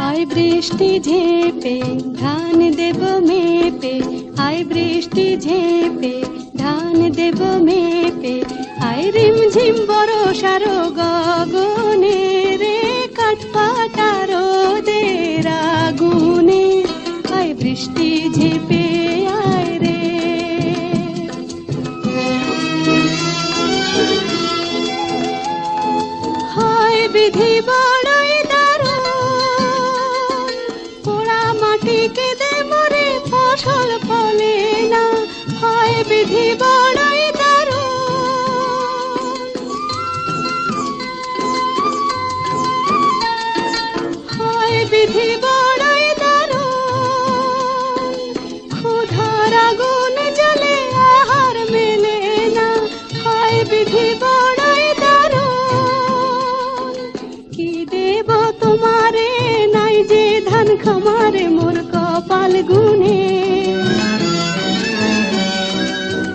আয় বৃষ্টি ঝেপে ধান দেব মেপে, আয় বৃষ্টি ঝেপে ধান দেব মেপে, আয় রিমঝিম বরষার গগনে রে কাঠফাটা রোদের আগুনে, আয় বৃষ্টি ঝেপে আয় রে। হয় বিধি বড়ই দারুণ, পোড়া মাটি কেঁদে মরে ফসল ফলে না, হয় বিধি বড়ই দারুণ, হয় বিধি বড়ই দারুণ, ক্ষুধার আগুন জ্বলে আহার মেলে না, হয় বিধি বড়ই দারুণ। কি দেব তোমারে নাই যে ধান খামারে মোর কপাল গুনে,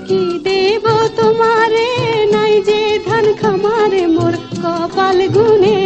কি দেব তোমারে নাই যে ধান খামারে মোর কপাল গুনে।